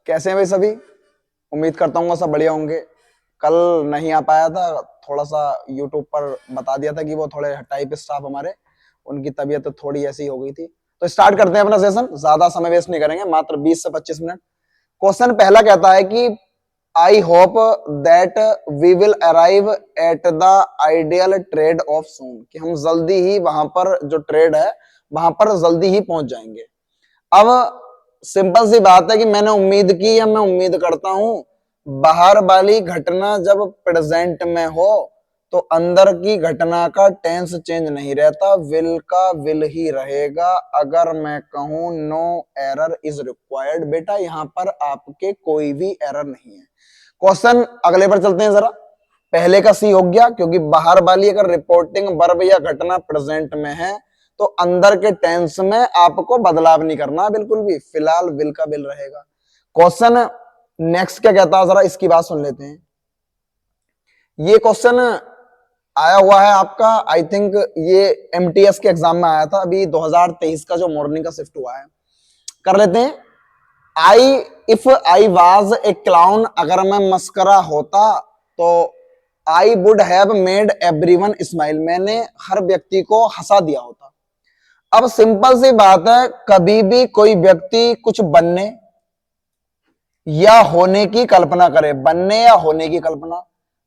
कैसे हैं भाई सभी। उम्मीद करता हूँ सब बढ़िया होंगे। कल नहीं आ पाया था, थोड़ा सा यूट्यूब पर बता दिया था कि वो थोड़े टाइप स्टाफ हमारे, उनकी तबीयत तो थोड़ी ऐसी हो गई थी। तो स्टार्ट करते हैं अपना सेशन, ज्यादा समय वेस्ट नहीं करेंगे, मात्र 20 से 25 मिनट। क्वेश्चन पहला कहता है कि I hope that we will arrive at the ideal trade off soon, कि हम जल्दी ही वहां पर जो ट्रेड है वहां पर जल्दी ही पहुंच जाएंगे। अब सिंपल सी बात है कि मैंने उम्मीद की या मैं उम्मीद करता हूं, बाहर वाली घटना जब प्रेजेंट में हो तो अंदर की घटना का टेंस चेंज नहीं रहता, विल का विल ही रहेगा। अगर मैं कहूं नो एरर इज रिक्वायर्ड, बेटा यहां पर आपके कोई भी एरर नहीं है। क्वेश्चन अगले पर चलते हैं जरा। पहले का सी हो गया, क्योंकि बाहर वाली अगर रिपोर्टिंग वर्ब या घटना प्रेजेंट में है तो अंदर के टेंस में आपको बदलाव नहीं करना बिल्कुल भी, फिलहाल विल का विल रहेगा। क्वेश्चन नेक्स्ट क्या कहता है, जरा इसकी बात सुन लेते हैं। ये क्वेश्चन आया हुआ है आपका, आई थिंक ये एमटीएस के एग्जाम में आया था, अभी 2023 का जो मॉर्निंग का शिफ्ट हुआ है। कर लेते हैं। I if I was a clown, अगर मैं मस्करा होता तो I would have made everyone smile, मैंने हर व्यक्ति को हंसा दिया होता। अब सिंपल सी बात है, कभी भी कोई व्यक्ति कुछ बनने या होने की कल्पना करे, बनने या होने की कल्पना,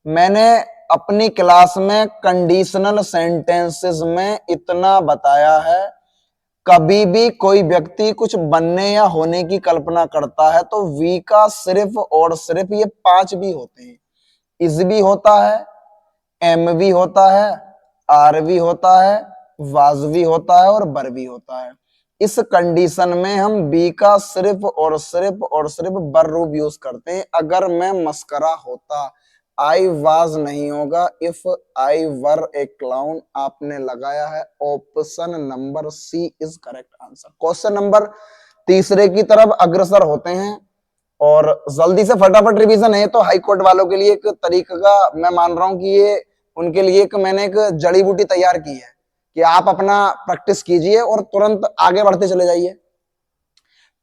मैंने अपनी क्लास में कंडीशनल सेंटेंसेस में इतना बताया है, कभी भी कोई व्यक्ति कुछ बनने या होने की कल्पना करता है तो वी का सिर्फ और सिर्फ ये 5 भी होते हैं। इज भी होता है, एम भी होता है, आर भी होता है, वाज भी होता है और बर भी होता है। इस कंडीशन में हम बी का सिर्फ और सिर्फ बर रूप यूज करते हैं। अगर मैं मस्करा होता, आई वाज नहीं होगा, if I were A clown आपने लगाया है। Option number C is correct answer. Question number तीसरे की तरफ अग्रसर होते हैं, और जल्दी से फटाफट रिवीजन है तो हाई कोर्ट वालों के लिए एक तरीका का मैं मान रहा हूं कि ये उनके लिए एक मैंने एक जड़ी बूटी तैयार की है कि आप अपना प्रैक्टिस कीजिए और तुरंत आगे बढ़ते चले जाइए।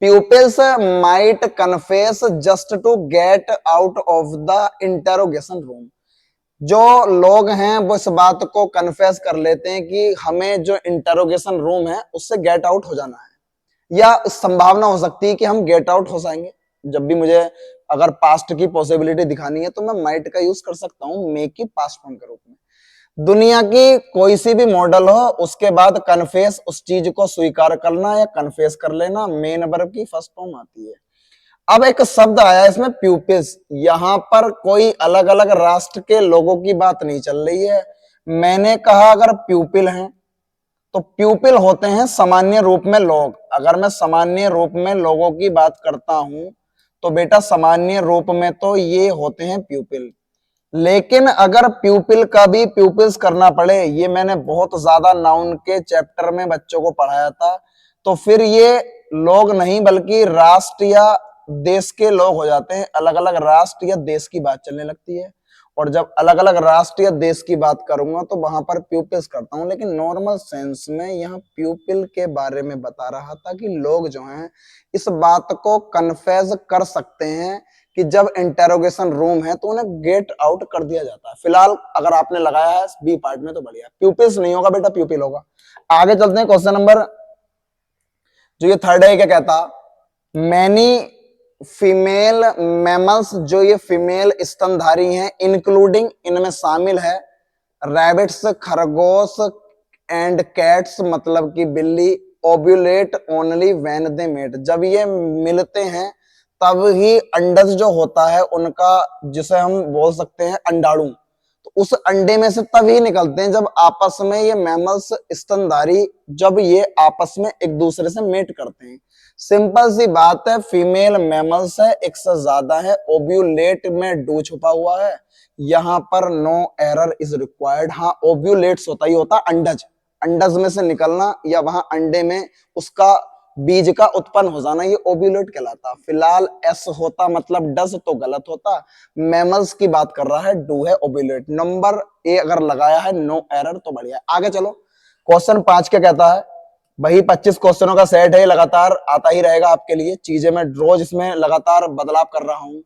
Pupils might confess just to get out of the interrogation room, जो लोग हैं वो इस बात को कन्फेस कर लेते हैं कि हमें जो इंटरोगेशन रूम है उससे गेट आउट हो जाना है, या संभावना हो सकती है कि हम गेट आउट हो जाएंगे। जब भी मुझे अगर पास्ट की पॉसिबिलिटी दिखानी है तो मैं माइट का यूज कर सकता हूं मे की पास्ट फॉर्म के रूप में। दुनिया की कोई सी भी मॉडल हो, उसके बाद कन्फेस, उस चीज को स्वीकार करना या कन्फेस कर लेना, मेन वर्ब की फर्स्ट फॉर्म आती है। अब एक शब्द आया इसमें प्यूपिल्स, यहां पर कोई अलग अलग राष्ट्र के लोगों की बात नहीं चल रही है। मैंने कहा अगर प्यूपिल हैं तो प्यूपिल होते हैं सामान्य रूप में लोग। अगर मैं सामान्य रूप में लोगों की बात करता हूं तो बेटा सामान्य रूप में तो ये होते हैं प्यूपिल। लेकिन अगर प्यूपिल का भी प्यूपिल्स करना पड़े, ये मैंने बहुत ज्यादा नाउन के चैप्टर में बच्चों को पढ़ाया था, तो फिर ये लोग नहीं बल्कि राष्ट्र या देश के लोग हो जाते हैं। अलग अलग राष्ट्र या देश की बात चलने लगती है, और जब अलग अलग राष्ट्र या देश की बात करूंगा तो वहां पर प्यूपिल्स करता हूं। लेकिन नॉर्मल सेंस में यहाँ प्यूपिल के बारे में बता रहा था कि लोग जो हैं इस बात को कन्फेस कर सकते हैं कि जब इंटेरोगेशन रूम है तो उन्हें गेट आउट कर दिया जाता है। फिलहाल अगर आपने लगाया है बी पार्ट में तो बढ़िया, प्यूपिल्स नहीं होगा बेटा, प्यूपिल होगा। आगे चलते हैं। क्वेश्चन नंबर जो ये थर्ड है, क्या कहता, मैनी फीमेल मैमल्स, जो ये फीमेल स्तनधारी हैं, इंक्लूडिंग इनमें शामिल है रैबिट्स खरगोश एंड कैट्स मतलब कि बिल्ली, ovulate only when they mate, जब ये मिलते हैं तब ही अंडज जो होता है उनका, जिसे हम बोल सकते हैं अंडाणु, तो उस अंडे में से तभी निकलते हैं जब आपस में ये मैमल्स स्तनधारी, जब ये आपस में एक दूसरे से मेट करते हैं। सिंपल सी बात है, फीमेल मैमल्स है, एक से ज्यादा है, ओव्यूलेट में डू छुपा हुआ है, यहां पर नो एरर इज रिक्वायर्ड। हाँ ओव्यूलेट्स होता ही होता अंडज, अंडज में से निकलना या वहां अंडे में उसका बीज का उत्पन्न हो जाना, ये ओव्यूलेट कहलाता। फिलहाल एस होता मतलब डज तो गलत होता, मैमल्स की बात कर रहा है, डू है ओव्यूलेट। नंबर ए अगर लगाया है नो एरर तो बढ़िया। आगे चलो, क्वेश्चन 5 क्या कहता है, वही 25 क्वेश्चनों का सेट है, लगातार आता ही रहेगा आपके लिए। चीजें मैं रोज इसमें लगातार बदलाव कर रहा हूं।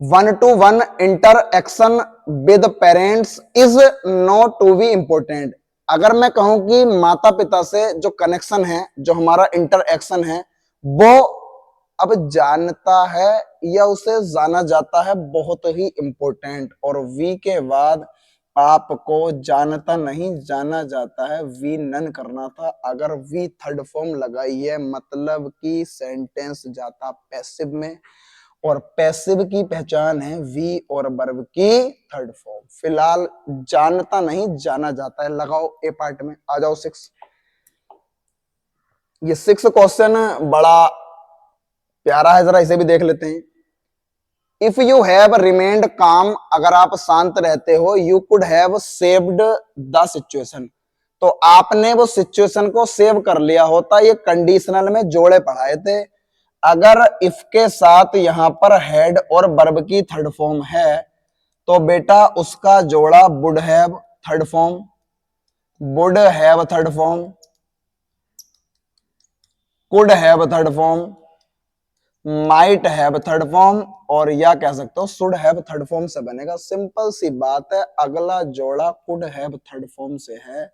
1-to-1 interaction with parents is not to be important. अगर मैं कहूं कि माता पिता से जो कनेक्शन है, जो हमारा इंटरएक्शन है, वो अब जानता है या उसे जाना जाता है, बहुत ही इंपॉर्टेंट। और वी के बाद आपको जानता नहीं जाना जाता है, वी नन करना था। अगर वी थर्ड फॉर्म लगाई है मतलब कि सेंटेंस जाता पैसिव में, और पैसिव की पहचान है वी और वर्ब की थर्ड फॉर्म। फिलहाल जानता नहीं जाना जाता है, लगाओ ए पार्ट में। आ जाओ 6। ये 6 क्वेश्चन बड़ा प्यारा है, जरा इसे भी देख लेते हैं। इफ यू हैव रिमेन्ड काम, अगर आप शांत रहते हो, you could have saved the situation, तो आपने वो सिचुएशन को सेव कर लिया होता। ये कंडीशनल में जोड़े पढ़ाए थे। अगर इफ के साथ यहां पर हेड और वर्ब की थर्ड फॉर्म है, तो बेटा उसका जोड़ा would have third form, would have third form, could have third form, might have third form, और या कह सकते हो शुड हैव थर्ड फॉर्म से बनेगा। सिंपल सी बात है, अगला जोड़ा कुड हैव थर्ड फॉर्म से है,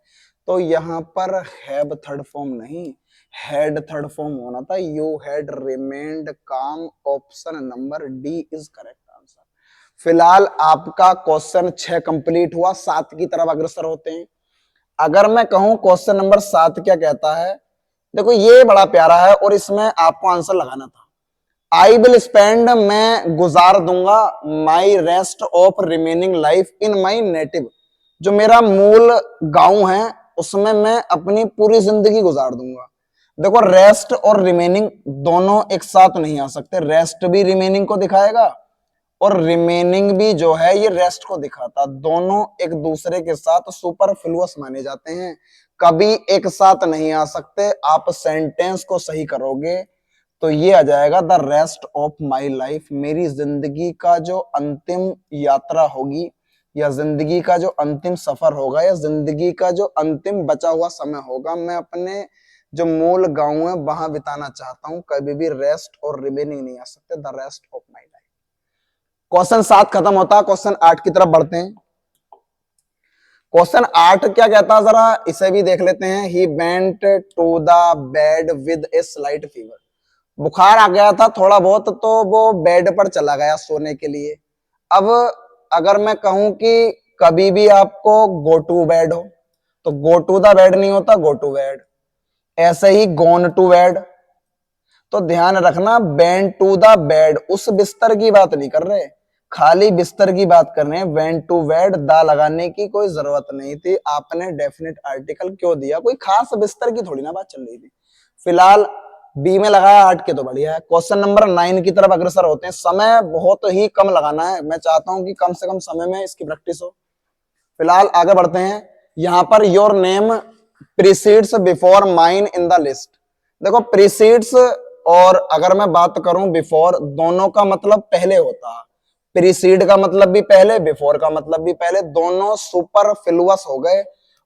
तो यहां पर हैव थर्ड फॉर्म नहीं, हैड थर्ड फॉर्म होना था। यू हैड रिमेन्ड काम, option number D is correct answer. फिलहाल आपका क्वेश्चन 6 कंप्लीट हुआ, 7 की तरफ अग्रसर होते हैं। अगर मैं कहूं क्वेश्चन नंबर 7 क्या कहता है, देखो ये बड़ा प्यारा है और इसमें आपको आंसर लगाना था। आई विल स्पेंड, मैं गुजार दूंगा, my rest of remaining life in my native, जो मेरा मूल गांव है उसमें मैं अपनी पूरी जिंदगी गुजार दूंगा। देखो रेस्ट और रिमेनिंग दोनों एक साथ नहीं आ सकते, रेस्ट भी रिमेनिंग को दिखाएगा और रिमेनिंग भी जो है ये रेस्ट को दिखाता। दोनों एक दूसरे के साथ सुपरफ्लुअस माने जाते हैं, कभी एक साथ नहीं आ सकते। आप सेंटेंस को सही करोगे तो ये आ जाएगा the rest of my life, मेरी जिंदगी का जो अंतिम यात्रा होगी, या जिंदगी का जो अंतिम सफर होगा, या जिंदगी का जो अंतिम बचा हुआ समय होगा, मैं अपने जो मूल गांव है वहां बिताना चाहता हूं। कभी भी रेस्ट और रिमेनिंग नहीं आ सकते, the rest of my life. Question 7 खत्म होता है, क्वेश्चन 8 की तरफ बढ़ते हैं। क्वेश्चन 8 क्या कहता है, जरा इसे भी देख लेते हैं। He went to the bed with a slight fever, बुखार आ गया था थोड़ा बहुत, तो वो बेड पर चला गया सोने के लिए। अब अगर मैं कहूं कि कभी भी आपको गो टू बेड हो, तो गो टू द बेड नहीं होता, गो टू बेड। ऐसे ही गोन टू बेड, तो ध्यान रखना वेंट टू द बेड, उस बिस्तर की बात नहीं कर रहे, खाली बिस्तर की बात कर रहे हैं। वेंट टू बेड, द लगाने की कोई जरूरत नहीं थी। आपने डेफिनेट आर्टिकल क्यों दिया, कोई खास बिस्तर की थोड़ी ना बात चल रही थी। फिलहाल बी में लगाया 8 के, तो बढ़िया है। क्वेश्चन नंबर 9 की तरफ अग्रसर होते हैं। समय बहुत ही कम लगाना है, मैं चाहता हूं कि कम से कम समय में इसकी प्रैक्टिस हो। फिलहाल आगे बढ़ते हैं। यहां per your name precedes before mine in the list. देखो प्रीसीड्स और अगर मैं बात करूं बिफोर, दोनों का मतलब पहले होता है। प्रीसीड का मतलब भी पहले, बिफोर का मतलब भी पहले, दोनों सुपरफ्लुअस हो गए।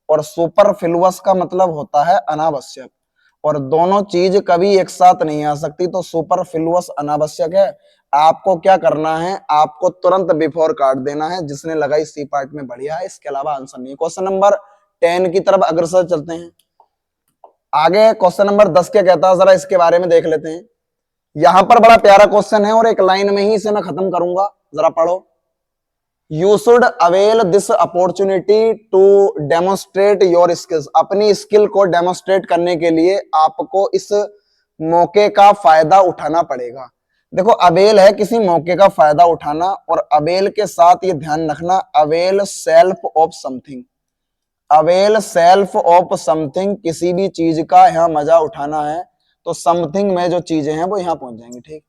और सुपरफ्लुअस का मतलब होता है अनावश्यक, और दोनों चीज कभी एक साथ नहीं आ सकती, तो सुपरफ्लुअस अनावश्यक है। आपको क्या करना है, आपको तुरंत बिफोर काट देना है। जिसने लगाई सी पार्ट में बढ़िया है, इसके अलावा आंसर नहीं। क्वेश्चन नंबर 10 की तरफ अग्रसर चलते हैं। आगे क्वेश्चन नंबर 10 क्या कहता है, जरा इसके बारे में देख लेते हैं। यहां पर बड़ा प्यारा क्वेश्चन है और एक लाइन में ही इसे मैं खत्म करूंगा, जरा पढ़ो। You should avail this opportunity to demonstrate your skills, अपनी स्किल को डेमोन्स्ट्रेट करने के लिए आपको इस मौके का फायदा उठाना पड़ेगा। देखो अवेल है किसी मौके का फायदा उठाना, और अवेल के साथ ये ध्यान रखना, avail self of something, avail self of something, किसी भी चीज का यहां मजा उठाना है तो समथिंग में जो चीजें हैं वो यहां पहुंच जाएंगी। ठीक,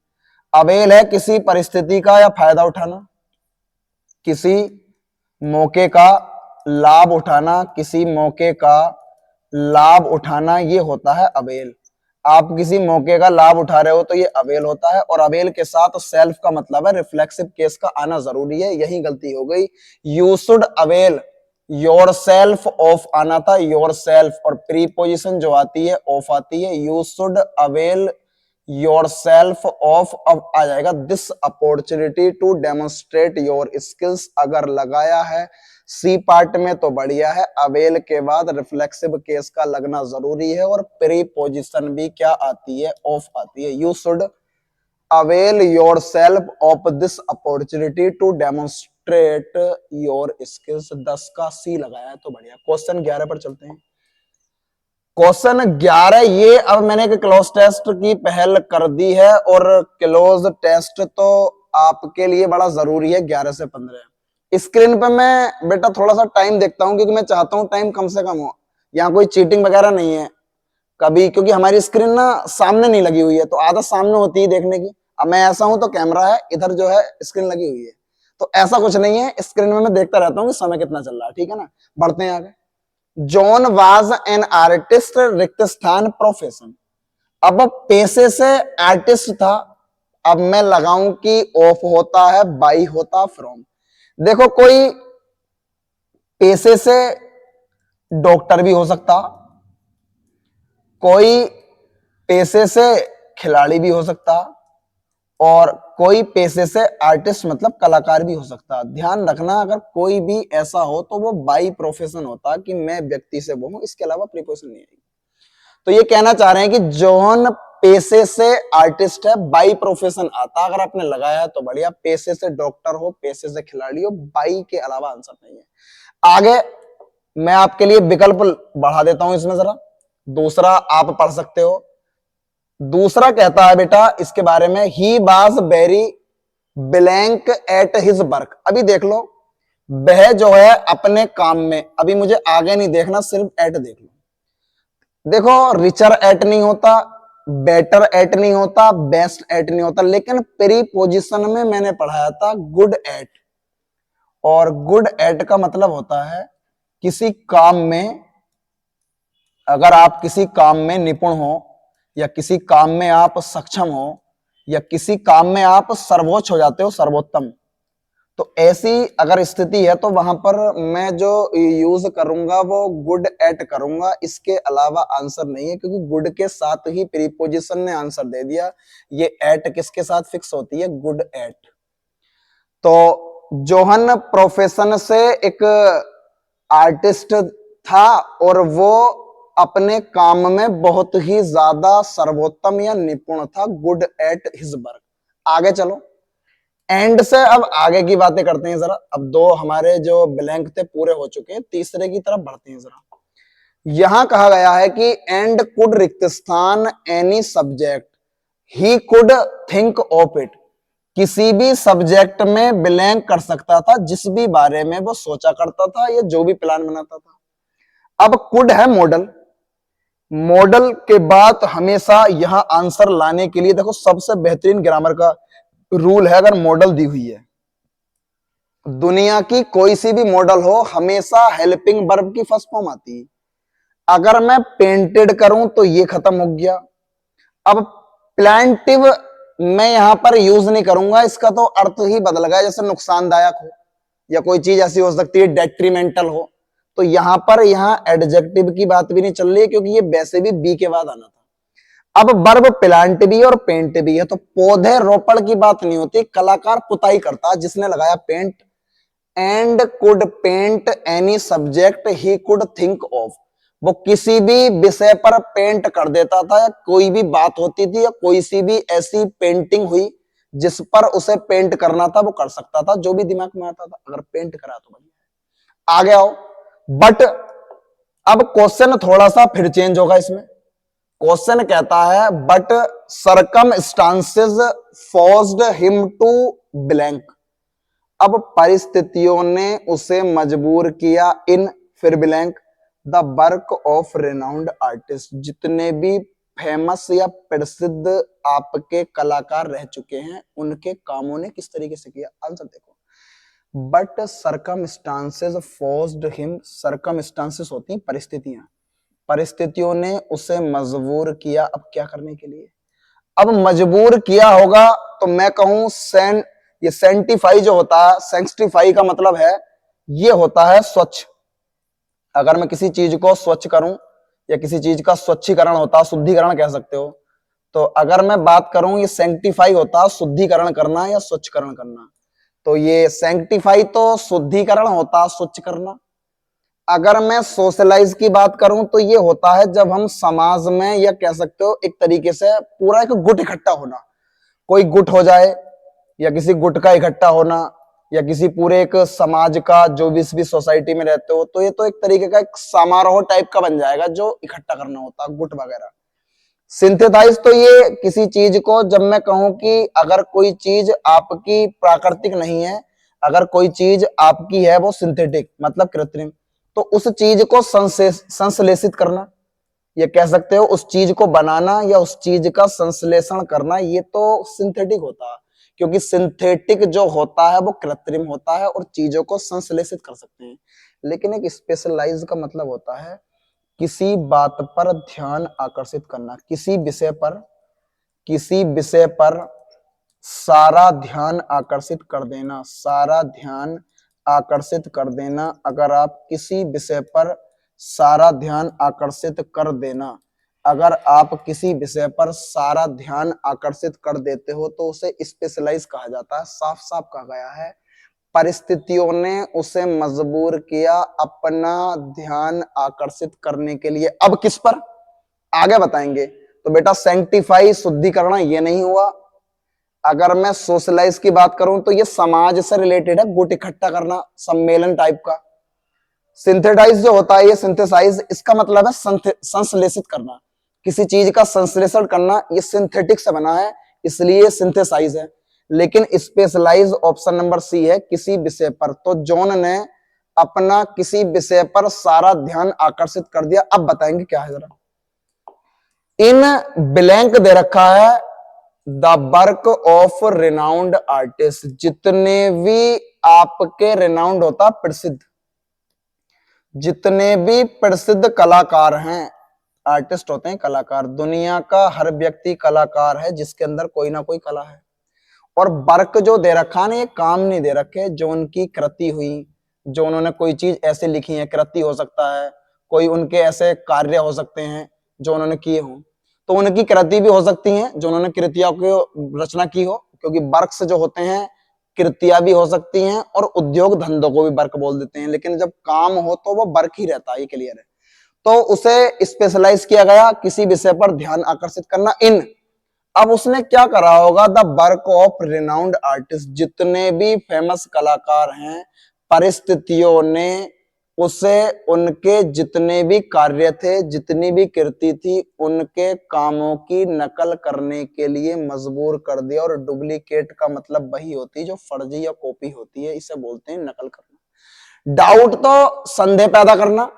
अवेल है किसी परिस्थिति का या फायदा उठाना, किसी मौके का लाभ उठाना, किसी मौके का लाभ उठाना, ये होता है अवेल। आप किसी मौके का लाभ उठा रहे हो तो ये अवेल होता है। और अवेल के साथ सेल्फ का मतलब है रिफ्लेक्सिव केस का आना जरूरी है, यही गलती हो गई। You should avail, yourself of आना था, योर सेल्फ, और प्रीपोजिशन जो आती है ऑफ आती है। You should avail yourself of, अब आ जाएगा this opportunity to demonstrate your skills. अगर लगाया है सी पार्ट में तो बढ़िया है, अवेल के बाद रिफ्लेक्सिव केस का लगना जरूरी है, और प्रीपोजिशन भी क्या आती है, ऑफ आती है। You should avail yourself of this opportunity to demonstrate your skills. 10 का सी लगाया है तो बढ़िया। क्वेश्चन 11 पर चलते हैं। क्वेश्चन 11 ये, अब मैंने एक क्लोज टेस्ट की पहल कर दी है, और क्लोज टेस्ट तो आपके लिए बड़ा जरूरी है 11 से 15। स्क्रीन पे मैं बेटा थोड़ा सा टाइम देखता हूं, क्योंकि मैं चाहता हूं टाइम कम से कम हो, यहाँ कोई चीटिंग वगैरह नहीं है कभी, क्योंकि हमारी स्क्रीन ना सामने नहीं लगी हुई है, तो आदत सामने होती है देखने की। अब मैं ऐसा हूं तो कैमरा है इधर, जो है स्क्रीन लगी हुई है, तो ऐसा कुछ नहीं है। स्क्रीन में मैं देखता रहता हूँ कि समय कितना चल रहा है, ठीक है ना। बढ़ते हैं आगे। जॉन वाज एन आर्टिस्ट, रिक्त स्थान प्रोफेशन। अब पेशे से आर्टिस्ट था, अब मैं लगाऊं कि ऑफ होता है, बाई होता फ्रॉम। देखो कोई पेशे से डॉक्टर भी हो सकता, कोई पेशे से खिलाड़ी भी हो सकता, और कोई पेशे से आर्टिस्ट मतलब कलाकार भी हो सकता। ध्यान रखना, अगर कोई भी ऐसा हो तो वो बाई प्रोफेशन होता, कि मैं व्यक्ति से वो हूं, इसके अलावा प्रीपोजिशन नहीं आएगी। तो ये कहना चाह रहे हैं कि जॉन पेशे से आर्टिस्ट है, बाई प्रोफेशन आता। अगर आपने लगाया है तो बढ़िया, पेशे से डॉक्टर हो, पेशे से खिलाड़ी हो, बाई के अलावा आंसर नहीं है। आगे मैं आपके लिए विकल्प बढ़ा देता हूं इसमें जरा, दूसरा आप पढ़ सकते हो। दूसरा कहता है बेटा इसके बारे में, he was very blank at his work. अभी देख लो, वह जो है अपने काम में, अभी मुझे आगे नहीं देखना, सिर्फ एट देख लो। देखो रिचर एट नहीं होता, बेटर एट नहीं होता, बेस्ट एट नहीं होता, लेकिन प्रीपोजिशन में मैंने पढ़ाया था गुड एट, और गुड एट का मतलब होता है किसी काम में, अगर आप किसी काम में निपुण हो, या किसी काम में आप सक्षम हो, या किसी काम में आप सर्वोच्च हो जाते हो, सर्वोत्तम, तो ऐसी अगर स्थिति है तो वहां पर मैं जो यूज करूंगा वो गुड एट करूंगा, इसके अलावा आंसर नहीं है, क्योंकि गुड के साथ ही प्रीपोजिशन ने आंसर दे दिया। ये एट किसके साथ फिक्स होती है, गुड एट। तो जोहन प्रोफेशन से एक आर्टिस्ट था, और वो अपने काम में बहुत ही ज्यादा सर्वोत्तम या निपुण था, गुड एट हिज वर्क। आगे चलो, एंड से अब आगे की बातें करते हैं जरा। अब दो हमारे जो ब्लैंक थे पूरे हो चुके हैं, तीसरे की तरफ बढ़ते हैं जरा। यहां कहा गया है कि एंड कुड रिक्त स्थान any subject, he could think of it. किसी भी सब्जेक्ट में ब्लैंक कर सकता था, जिस भी बारे में वो सोचा करता था, या जो भी प्लान बनाता था। अब कुड है मॉडल, मॉडल के बाद हमेशा यहां आंसर लाने के लिए देखो सबसे बेहतरीन ग्रामर का रूल है, अगर मॉडल दी हुई है, दुनिया की कोई सी भी मॉडल हो, हमेशा हेल्पिंग वर्ब की फर्स्ट फॉर्म आती है। अगर मैं पेंटेड करूं तो ये खत्म हो गया। अब प्लांटिव मैं यहां पर यूज नहीं करूंगा, इसका तो अर्थ ही बदल गया, जैसे नुकसानदायक हो, या कोई चीज ऐसी हो सकती है डेट्रीमेंटल हो, तो यहां पर यहां एडजेक्टिव की बात भी नहीं चल रही है, क्योंकि ये वैसे भी बी के बाद आना था। अब वर्ब प्लांट भी और पेंट भी है, तो पौधे रोपण की बात नहीं होती, कलाकार पुताई करता, जिसने लगाया paint. And could paint any subject he could think of, वो किसी भी विषय पर पेंट कर देता था, या कोई भी बात होती थी, या कोई सी भी ऐसी पेंटिंग हुई जिस पर उसे पेंट करना था, वो कर सकता था, जो भी दिमाग में आता था, अगर पेंट करा तो बढ़िया। आगे आओ, बट अब क्वेश्चन थोड़ा सा फिर चेंज होगा इसमें। क्वेश्चन कहता है but circumstances forced him to blank. अब परिस्थितियों ने उसे मजबूर किया इन, फिर blank, the work of renowned artist. जितने भी फेमस या प्रसिद्ध आपके कलाकार रह चुके हैं, उनके कामों ने किस तरीके से किया। आंसर देखो, but circumstances forced him, circumstances होती हैं परिस्थितियां, परिस्थितियों ने उसे मजबूर किया, अब क्या करने के लिए। अब मजबूर किया होगा तो मैं कहूं ये सेंटिफाई जो होता है, सेंटिफाई का मतलब है ये होता है स्वच्छ, अगर मैं किसी चीज को स्वच्छ करूं या किसी चीज का स्वच्छीकरण होता, शुद्धिकरण कह सकते हो, तो अगर मैं बात करूं ये सैंक्टिफाई होता, शुद्धिकरण करना या स्वच्छकरण करना, तो ये सैंक्टिफाई तो शुद्धिकरण होता, स्वच्छ करना। अगर मैं सोशलाइज की बात करूं तो ये होता है जब हम समाज में, या कह सकते हो एक तरीके से पूरा एक गुट इकट्ठा होना, कोई गुट हो जाए या किसी गुट का इकट्ठा होना, या किसी पूरे एक समाज का, जो भी सोसाइटी में रहते हो, तो ये तो एक तरीके का एक समारोह टाइप का बन जाएगा जो इकट्ठा करना होता, गुट वगैरह। सिंथेसाइज तो ये किसी चीज को, जब मैं कहूं कि अगर कोई चीज आपकी प्राकृतिक नहीं है, अगर कोई चीज आपकी है वो सिंथेटिक मतलब कृत्रिम, तो उस चीज को संश्लेषित करना, ये कह सकते हो उस चीज को बनाना या उस चीज का संश्लेषण करना, ये तो सिंथेटिक होता है। क्योंकि सिंथेटिक जो होता है वो कृत्रिम होता है और चीजों को संश्लेषित कर सकते हैं। लेकिन एक स्पेशलाइज का मतलब होता है किसी बात पर ध्यान आकर्षित करना, किसी विषय पर सारा ध्यान आकर्षित कर देना, सारा ध्यान आकर्षित कर देना। अगर आप किसी विषय पर सारा ध्यान आकर्षित कर देना, अगर आप किसी विषय पर सारा ध्यान आकर्षित कर देते हो तो उसे स्पेशलाइज कहा जाता है। साफ साफ कहा गया है, परिस्थितियों ने उसे मजबूर किया अपना ध्यान आकर्षित करने के लिए। अब किस पर, आगे बताएंगे। तो बेटा सैंक्टिफाई, शुद्धिकरण, ये नहीं हुआ। अगर मैं सोशलाइज की बात करूं तो ये समाज से रिलेटेड है, गुट इकट्ठा करना, सम्मेलन टाइप का। सिंथेटाइज जो होता है, ये सिंथेसाइज, इसका मतलब है संश्लेषित करना, किसी चीज का संश्लेषण करना, ये सिंथेटिक से बना है इसलिए सिंथेसाइज है। लेकिन स्पेशलाइज ऑप्शन नंबर सी है, किसी विषय पर। तो जॉन ने अपना किसी विषय पर सारा ध्यान आकर्षित कर दिया। अब बताएंगे क्या है जरा। इन ब्लैंक दे रखा है the work of renowned artist, जितने भी आपके रिनाउंड होता प्रसिद्ध, जितने भी प्रसिद्ध कलाकार हैं, आर्टिस्ट होते हैं कलाकार, दुनिया का हर व्यक्ति कलाकार है जिसके अंदर कोई ना कोई कला है। और वर्क जो दे रखा ना, ये काम नहीं दे रखे, जो उनकी कृति हुई, जो उन्होंने कोई चीज ऐसे लिखी है, कृति हो सकता है, कोई उनके ऐसे कार्य हो सकते हैं जो उन्होंने किए हों, तो उनकी कृति भी हो सकती है जो उन्होंने कृतियों की रचना की हो, क्योंकि वर्क्स जो होते हैं कृतियां भी हो सकती हैं, और उद्योग धंधों को भी वर्क बोल देते हैं। लेकिन जब काम हो तो वो वर्क ही रहता है, ये क्लियर है। तो उसे स्पेशलाइज किया गया, किसी विषय पर ध्यान आकर्षित करना, इन। अब उसने क्या करा होगा, the work of renowned artist, जितने भी फेमस कलाकार हैं, परिस्थितियों ने उसे उनके जितने भी कार्य थे, जितनी भी कृति थी, उनके कामों की नकल करने के लिए मजबूर कर दिया। और डुप्लीकेट का मतलब वही होती है जो फर्जी या कॉपी होती है, इसे बोलते हैं नकल करना। डाउट तो संदेह पैदा करना,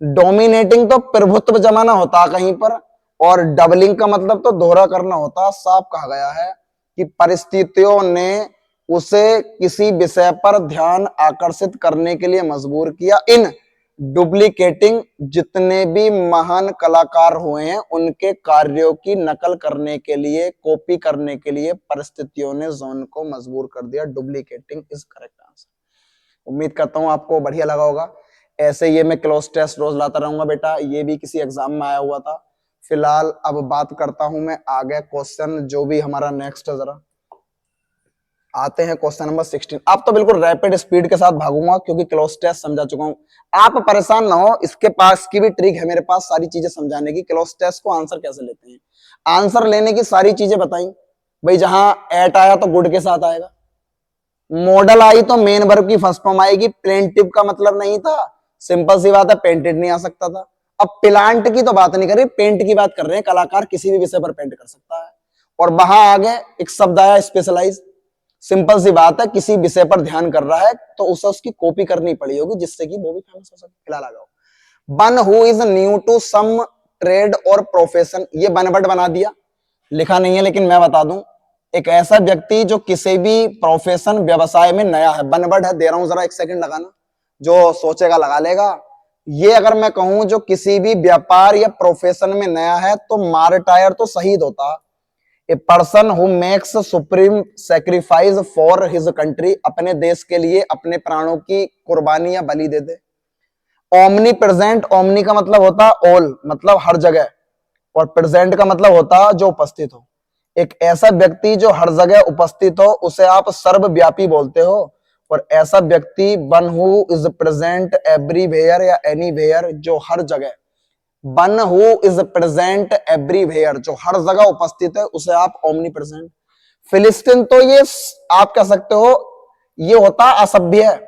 डोमिनेटिंग तो प्रभुत्व जमाना होता कहीं पर, और डबलिंग का मतलब तो दोहरा करना होता। साफ कहा गया है कि परिस्थितियों ने उसे किसी विषय पर ध्यान आकर्षित करने के लिए मजबूर किया। इन डुप्लीकेटिंग, जितने भी महान कलाकार हुए हैं उनके कार्यों की नकल करने के लिए, कॉपी करने के लिए परिस्थितियों ने जॉन को मजबूर कर दिया। Duplicating is correct answer. उम्मीद करता हूं आपको बढ़िया लगा होगा। ऐसे ये मैं क्लोज टेस्ट रोज लाता रहूंगा बेटा, ये भी किसी एग्जाम में आया हुआ था। फिलहाल अब बात करता हूं मैं आगे क्वेश्चन जो भी हमारा नेक्स्ट है, जरा आते हैं क्वेश्चन नंबर 16। आप तो बिल्कुल रैपिड स्पीड के साथ भागूंगा क्योंकि क्लोज टेस्ट समझा चुका हूं। आप परेशान ना हो, इसके पास की भी ट्रिक है मेरे पास सारी चीजें समझाने की। क्लोज टेस्ट को आंसर कैसे लेते हैं, आंसर लेने की सारी चीजें बताई भाई। जहां एट आया तो गुड के साथ आएगा, मॉडल आई तो मेन वर्ब की फर्स्ट फॉर्म आएगी। प्लेंटिव का मतलब नहीं था, सिंपल सी बात है, पेंटेड नहीं आ सकता था। अब प्लांट की तो बात नहीं कर रहे, पेंट की बात कर रहे हैं। कलाकार किसी भी विषय पर पेंट कर सकता है। और वहां आगे एक शब्द आया स्पेशलाइज, सिंपल सी बात है, किसी विषय पर ध्यान कर रहा है तो उसे उसकी कॉपी करनी पड़ी होगी जिससे कि वो भी फेमस हो सके। फिलहाल आ जाओ, one who is new to some trade और प्रोफेशन, ये वन वर्ड बना दिया, लिखा नहीं है लेकिन मैं बता दूं, एक ऐसा व्यक्ति जो किसी भी प्रोफेशन व्यवसाय में नया है। वन वर्ड है, दे रहा हूं जरा एक सेकंड लगाना, जो सोचेगा लगा लेगा। ये अगर मैं कहूं जो किसी भी व्यापार या प्रोफेशन में नया है तो मार्टायर तो शहीद होता। A person who makes supreme sacrifice for his country, अपने देश के लिए अपने प्राणों की कुर्बानी या बलि दे दे। ओमनी प्रेजेंट, ओमनी का मतलब होता है ऑल, मतलब हर जगह, और प्रेजेंट का मतलब होता है जो उपस्थित हो। एक ऐसा व्यक्ति जो हर जगह उपस्थित हो उसे आप सर्वव्यापी बोलते हो, और ऐसा व्यक्ति one who is present everywhere या एनीवेयर, जो हर जगह, one who is present everywhere, जो हर जगह उपस्थित है, उसे आप ओमनी प्रेजेंट। फिलिस्तीन तो ये आप कह सकते हो ये होता असभ्य है,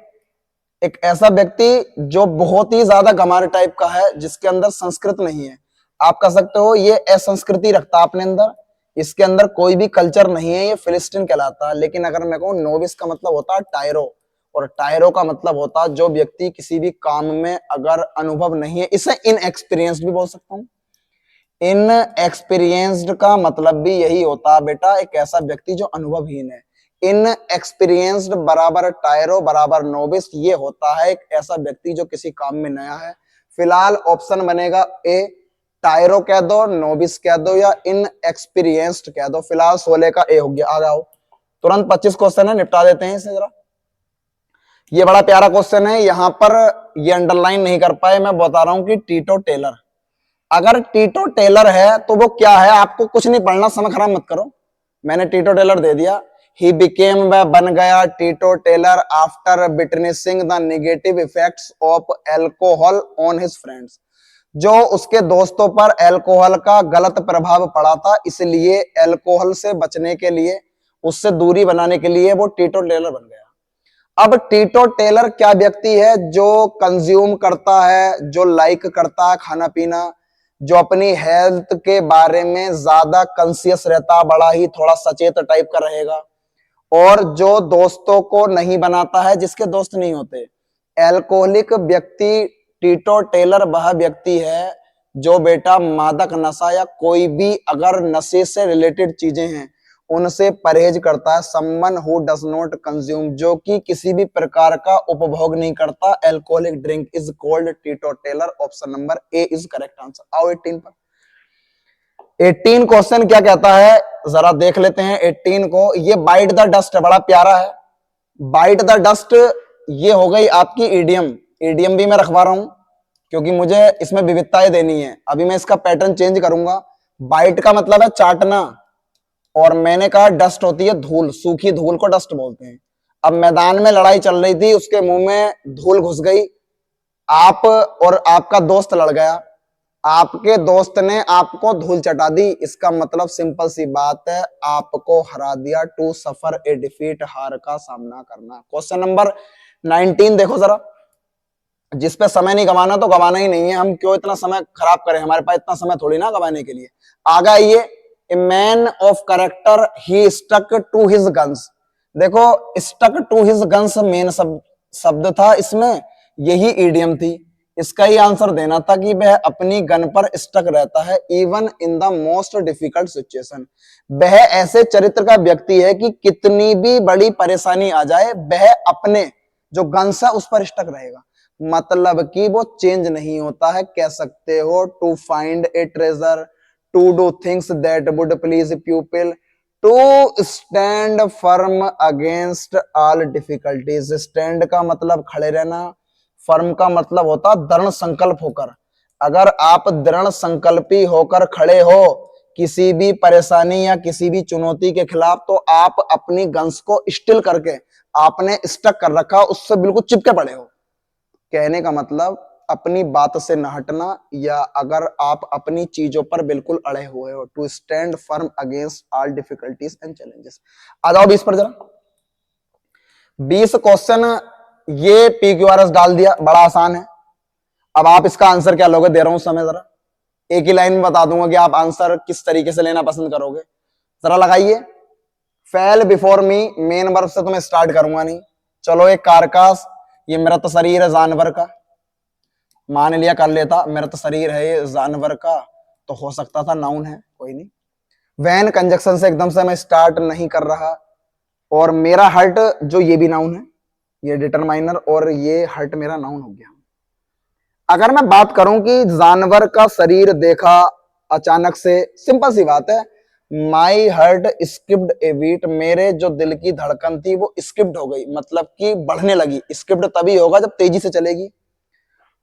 एक ऐसा व्यक्ति जो बहुत ही ज्यादा गंवार टाइप का है, जिसके अंदर संस्कृत नहीं है। आप कह सकते हो ये असंस्कृति रखता है अपने अंदर, इसके अंदर कोई भी कल्चर नहीं है, ये फिलिस्तीन कहलाता है। लेकिन अगर मैं कहूँ नोविस का मतलब होता है टायरो, और टायरो का मतलब होता है जो व्यक्ति किसी भी काम में अगर अनुभव नहीं है, इसे इनएक्सपीरियंस्ड भी बोल सकता हूँ। इन एक्सपीरियंस्ड का मतलब भी यही होता है बेटा, एक ऐसा व्यक्ति जो अनुभवहीन है। इन एक्सपीरियंस्ड बराबर टायरो बराबर नोविस, ये होता है एक ऐसा व्यक्ति जो किसी काम में नया है। फिलहाल ऑप्शन बनेगा ए, टायरो कह दो, नोविस कह दो, या इन एक्सपीरियंस्ड कह दो। फिलहाल 16 का ए हो गया। आ जाओ तुरंत 25 क्वेश्चन है, निपटा देते हैं इसे जरा। ये बड़ा प्यारा क्वेश्चन है, यहां पर ये अंडरलाइन नहीं कर पाए, मैं बता रहा हूं कि टीटो टेलर, अगर टीटो टेलर है तो वो क्या है, आपको कुछ नहीं पढ़ना, समय खराब मत करो, मैंने टीटो टेलर दे दिया। ही बिकेम, वह बन गया teetotaller after witnessing the negative effects of alcohol on his friends, जो उसके दोस्तों पर एल्कोहल का गलत प्रभाव पड़ा था, इसलिए एल्कोहल से बचने के लिए, उससे दूरी बनाने के लिए वो टीटो टेलर बन गया। अब टीटो टेलर क्या व्यक्ति है, जो कंज्यूम करता है, जो लाइक करता है खाना पीना, जो अपनी हेल्थ के बारे में ज्यादा कॉन्शियस रहता, बड़ा ही थोड़ा सचेत टाइप का रहेगा, और जो दोस्तों को नहीं बनाता है, जिसके दोस्त नहीं होते। एल्कोहलिक व्यक्ति टीटो टेलर वह व्यक्ति है जो बेटा मादक नशा या कोई भी अगर नशे से रिलेटेड चीजें हैं उनसे परहेज करता है। Someone who does not consume, जो कि किसी भी प्रकार का उपभोग नहीं करता, alcoholic drink is called teetotaller. Option number A is correct answer. आओ 18 पर। 18 क्वेश्चन क्या कहता है जरा देख लेते हैं 18 को। ये बाइट द डस्ट है, बड़ा प्यारा है। बाइट द डस्ट ये हो गई आपकी ईडियम, ईडियम भी मैं रखवा रहा हूं क्योंकि मुझे इसमें विविधताएं देनी है। अभी मैं इसका पैटर्न चेंज करूंगा। बाइट का मतलब है चाटना, और मैंने कहा डस्ट होती है धूल, सूखी धूल को डस्ट बोलते हैं। अब मैदान में लड़ाई चल रही थी, उसके मुंह में धूल घुस गई, आप और आपका दोस्त लड़ गया, आपके दोस्त ने आपको धूल चटा दी, इसका मतलब सिंपल सी बात है, आपको हरा दिया। टू सफर ए डिफीट, हार का सामना करना। क्वेश्चन नंबर 19 देखो जरा, जिस पे समय नहीं गवाना तो गवाना ही नहीं है, हम क्यों इतना समय खराब करें, हमारे पास इतना समय थोड़ी ना गवाने के लिए। आगा ये a man of character he stuck to his guns. देखो stuck to his guns main शब्द था इसमें, यही ईडियम थी। इसका ही आंसर देना था कि वह अपनी गन पर स्टक रहता है even in the most difficult situation. वह ऐसे चरित्र का व्यक्ति है कि कितनी भी बड़ी परेशानी आ जाए वह अपने जो गन्स है उस पर स्टक रहेगा, मतलब कि वो चेंज नहीं होता है। कह सकते हो to find a treasure, to do things that would please people, to stand firm against all difficulties. Stand का मतलब खड़े रहना, फर्म का मतलब होता दृढ़ संकल्प होकर। अगर आप दृढ़ संकल्पी होकर खड़े हो किसी भी परेशानी या किसी भी चुनौती के खिलाफ, तो आप अपनी गन्स को स्टिल करके आपने स्टक कर रखा, उससे बिल्कुल चिपके पड़े हो। कहने का मतलब अपनी बात से न हटना, या अगर आप अपनी चीजों पर बिल्कुल अड़े हुए हो। To stand firm against all difficulties and challenges. आ जाओ 20 पर जरा। 20 क्वेश्चन ये PQRS डाल दिया, बड़ा आसान है। अब आप इसका आंसर क्या लोगे, दे रहा हूं समय जरा, एक ही लाइन में बता दूंगा कि आप आंसर किस तरीके से लेना पसंद करोगे। जरा लगाइए। Fail before me, main verb से तो मैं स्टार्ट करूंगा नहीं। चलो एक कारकास, ये मृत शरीर है जानवर का, मान लिया कर लेता मृत शरीर है ये जानवर का, तो हो सकता था नाउन है, कोई नहीं। वैन कंजक्शन से एकदम से मैं स्टार्ट नहीं कर रहा, और मेरा हर्ट जो ये भी नाउन है, ये डिटरमाइनर, और ये हर्ट मेरा नाउन हो गया। अगर मैं बात करूं कि जानवर का शरीर देखा अचानक से, सिंपल सी बात है, my heart skipped a beat, मेरे जो दिल की धड़कन थी वो स्किप्ड हो गई, मतलब कि बढ़ने लगी। स्किप्ड तभी होगा जब तेजी से चलेगी।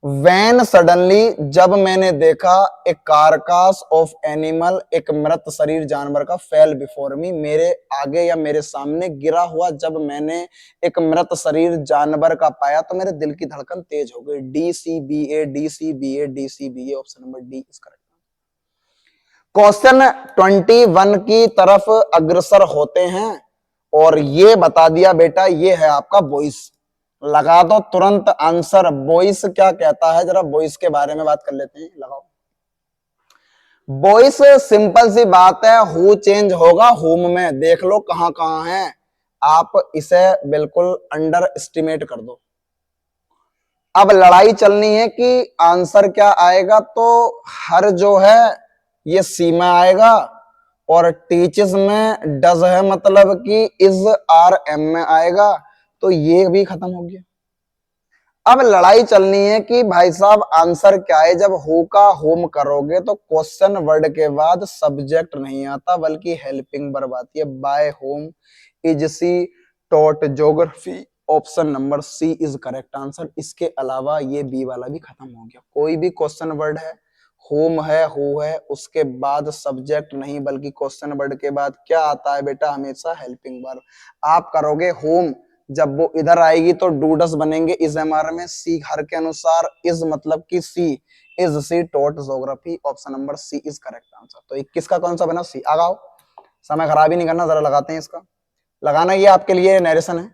When suddenly, जब मैंने देखा, एक कारकास ऑफ एनिमल, एक मृत शरीर जानवर का, फेल बिफोर मी, मेरे आगे या मेरे सामने गिरा हुआ जब मैंने एक मृत शरीर जानवर का पाया तो मेरे दिल की धड़कन तेज हो गई। DCBA DCBA DCBA, option number D is correct. Question 21 की तरफ अग्रसर होते हैं और ये बता दिया बेटा, ये है आपका वॉइस। लगा दो तुरंत आंसर, वॉइस क्या कहता है, जरा वॉइस के बारे में बात कर लेते हैं। लगाओ। वॉइस सिंपल सी बात है, हु चेंज होगा हुम में, देख लो कहां कहां है, आप इसे बिल्कुल अंडर एस्टिमेट कर दो। अब लड़ाई चलनी है कि आंसर क्या आएगा, तो हर जो है ये सी में आएगा और टीचर्स में डज है, मतलब कि इज आर एम में आएगा, तो ये भी खत्म हो गया। अब लड़ाई चलनी है कि भाई साहब आंसर क्या है। जब हु का होम करोगे तो क्वेश्चन वर्ड के बाद सब्जेक्ट नहीं आता बल्कि हेल्पिंग वर्ब आती है। By whom, is C taught geography, option number C is correct answer. इसके अलावा ये बी वाला भी खत्म हो गया। कोई भी क्वेश्चन वर्ड है, होम है, हु है, उसके बाद सब्जेक्ट नहीं बल्कि क्वेश्चन वर्ड के बाद क्या आता है बेटा, हमेशा हेल्पिंग वर्ब। आप करोगे होम, जब वो इधर आएगी तो डूडस बनेंगे इज एमआर में। सी हर के अनुसार इज मतलब कि C, is C taught geography, option number C is correct answer. तो 21 का कौन सा बना, सी। आगाओ, समय खराब ही नहीं करना, जरा लगाते हैं इसका। लगाना ये आपके लिए नरेशन है।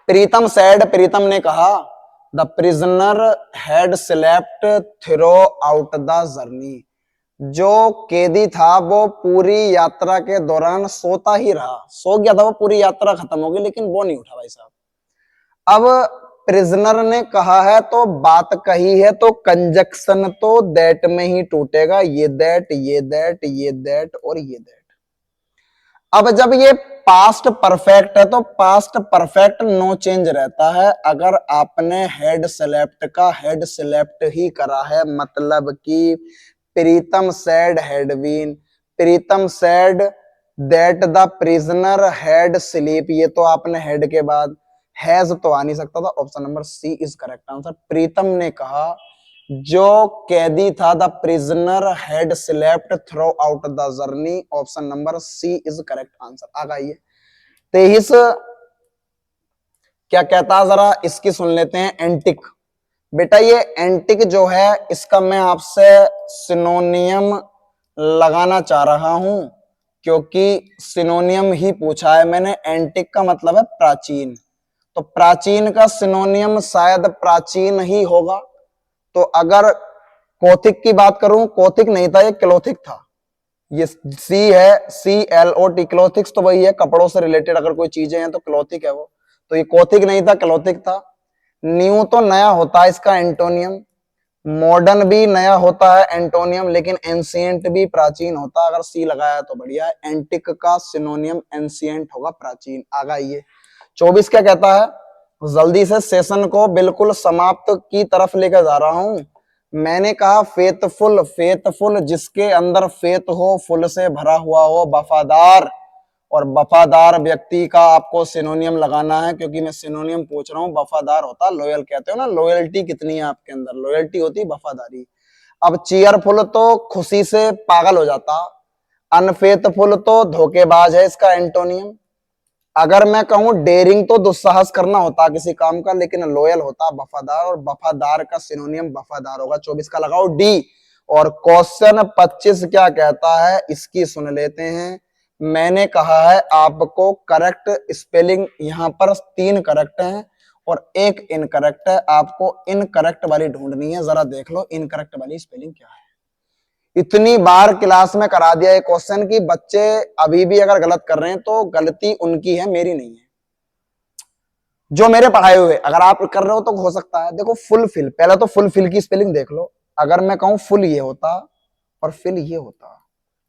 प्रीतम सैड, प्रीतम ने कहा, the prisoner had slept throughout the journey, जो कैदी था वो पूरी यात्रा के दौरान सोता ही रहा, सो गया था वो, पूरी यात्रा खत्म हो गई लेकिन वो नहीं उठा भाई साहब। अब प्रिजनर ने कहा है तो बात कही है, तो कंजक्शन तो दैट में ही टूटेगा, ये दैट, ये दैट, ये दैट और ये दैट। अब जब ये पास्ट परफेक्ट है तो पास्ट परफेक्ट नो चेंज रहता है। अगर आपने हेड स्लेप्ट का हेड स्लेप्ट ही करा है, मतलब कि Pritam said had been, Pritam said that the prisoner had sleep, ये तो आपने हेड के बाद हैज तो आ नहीं सकता था, option number C is correct answer. Pritam ने कहा जो कैदी था, the prisoner had slept throughout the journey, option number C is correct answer. आ गई 23 क्या कहता है, जरा इसकी सुन लेते हैं। एंटिक, बेटा ये एंटिक जो है इसका मैं आपसे सिनोनियम लगाना चाह रहा हूं, क्योंकि सिनोनियम ही पूछा है मैंने। एंटिक का मतलब है प्राचीन, तो प्राचीन का सिनोनियम शायद प्राचीन ही होगा। तो अगर कौथिक की बात करूं, कौथिक नहीं था, ये क्लोथिक था। ये सी है, CLOT, क्लोथिक्स तो वही है, कपड़ों से रिलेटेड अगर कोई चीजें हैं तो क्लोथिक है वो। तो ये कौथिक नहीं था, क्लोथिक था। न्यू तो नया होता है इसका एंटोनियम, मॉडर्न भी नया होता है एंटोनियम, लेकिन एंशिएंट भी प्राचीन होता है। अगर सी लगाया तो बढ़िया है। एंटिक का सिनोनियम एंशिएंट होगा, प्राचीन। आगा ये 24 क्या कहता है, जल्दी से सेशन को बिल्कुल समाप्त की तरफ लेकर जा रहा हूं। मैंने कहा फेथफुल, फेथफुल जिसके अंदर फेथ हो, फुल से भरा हुआ हो, वफादार। और वफादार व्यक्ति का आपको सिनोनियम लगाना है, क्योंकि मैं सिनोनियम पूछ रहा हूं। वफादार होता लॉयल, कहते हो ना लॉयल्टी कितनी है आपके अंदर, लॉयल्टी होती वफादारी। अब चीयरफुल तो खुशी से पागल हो जाता, अनफेथफुल तो धोखेबाज है इसका एंटोनियम। अगर मैं कहूं डेयरिंग तो दुस्साहस करना होता किसी काम का, लेकिन लॉयल होता वफादार, और वफादार का सिनोनियम वफादार होगा। 24 का लगाओ डी। और क्वेश्चन 25 क्या कहता है, इसकी सुन लेते हैं। मैंने कहा है आपको करेक्ट स्पेलिंग, यहां पर 3 करेक्ट हैं और 1 इनकरेक्ट है, आपको इनकरेक्ट वाली ढूंढनी है। जरा देख लो इनकरेक्ट वाली स्पेलिंग क्या है। इतनी बार क्लास में करा दिया ये क्वेश्चन कि बच्चे अभी भी अगर गलत कर रहे हैं तो गलती उनकी है, मेरी नहीं है, जो मेरे पढ़ाए हुए। अगर आप कर रहे हो तो हो सकता है। देखो फुलफिल, पहले तो फुलफिल की स्पेलिंग देख लो। अगर मैं कहूं फुल ये होता और फिल ये होता,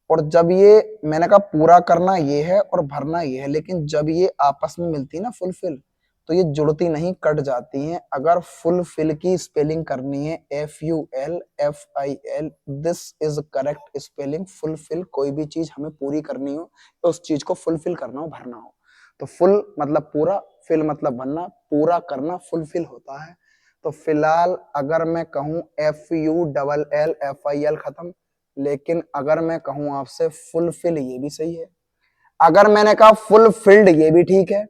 और जब ये मैंने कहा पूरा करना ये है और भरना ये है, लेकिन जब ये आपस में मिलती ना फुलफिल, तो ये जुड़ती नहीं, कट जाती हैं। अगर फुलफिल की स्पेलिंग करनी है FULFIL, this is correct spelling. Fulfil, कोई भी चीज हमें पूरी करनी हो तो उस चीज को फुलफिल करना हो, भरना हो। तो फुल मतलब पूरा, फिल मतलब भरना, पूरा करना फुलफिल होता है। तो फिलहाल अगर मैं कहूं FULL खत्म, लेकिन अगर मैं कहूं आपसे फुलफिल, ये भी सही है। अगर मैंने कहा फुलफिल्ड, ये भी ठीक है।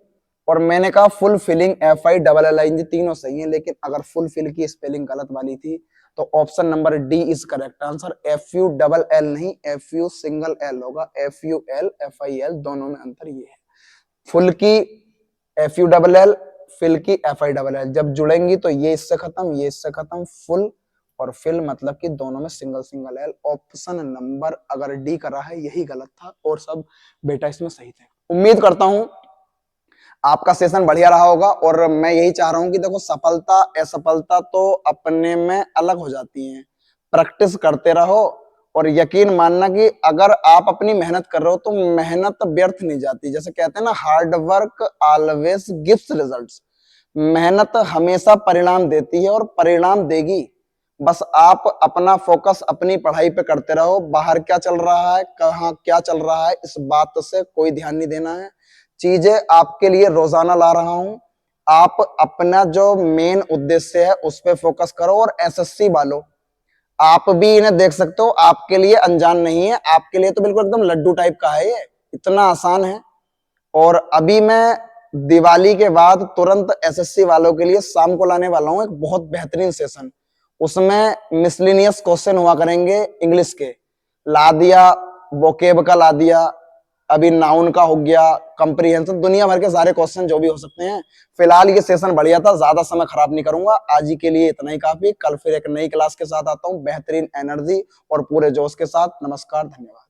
और मैंने कहा फुलफिलिंग FILLING, तीनों सही है। लेकिन अगर फुलफिल की स्पेलिंग गलत वाली थी तो option number D is correct answer. FULL नहीं, FU होगा। FUL FIL दोनों में अंतर ये है। फुल की FULL, फिल की FILL, जब जुड़ेंगी तो ये इससे खत्म, ये इससे खत्म, फुल और फिल मतलब कि दोनों में single single L. Option number अगर डी कर रहा है यही गलत था और सब बेटा इसमें सही थे। उम्मीद करता हूं आपका सेशन बढ़िया रहा होगा और मैं यही चाह रहा हूं कि देखो, सफलता असफलता तो अपने में अलग हो जाती हैं। प्रैक्टिस करते रहो और यकीन मानना कि अगर आप अपनी मेहनत कर रहे हो तो मेहनत व्यर्थ नहीं जाती। जैसे कहते हैं ना, hard work always gives results. मेहनत हमेशा परिणाम देती है और परिणाम देगी। बस आप अपना फोकस अपनी पढ़ाई पे करते रहो। बाहर क्या चल रहा है, कहाँ क्या चल रहा है, इस बात से कोई ध्यान नहीं देना है। चीजें आपके लिए रोजाना ला रहा हूं, आप अपना जो मेन उद्देश्य है उस पर फोकस करो। और SSC वालों, आप भी इन्हें देख सकते हो, आपके लिए अनजान नहीं है, आपके लिए तो बिल्कुल एकदम लड्डू टाइप का है, ये इतना आसान है। और अभी मैं दिवाली के बाद तुरंत SSC वालों के लिए शाम को लाने वाला हूं एक बहुत बेहतरीन सेशन। उसमें मिसलिनियस क्वेश्चन हुआ करेंगे इंग्लिश के, ला दिया, वोकेब का ला दिया, अभी नाउन का हो गया, कंप्रीहेंशन, दुनिया भर के सारे क्वेश्चन जो भी हो सकते हैं। फिलहाल ये सेशन बढ़िया था, ज्यादा समय खराब नहीं करूंगा। आज ही के लिए इतना ही काफी। कल फिर एक नई क्लास के साथ आता हूं, बेहतरीन एनर्जी और पूरे जोश के साथ। नमस्कार, धन्यवाद।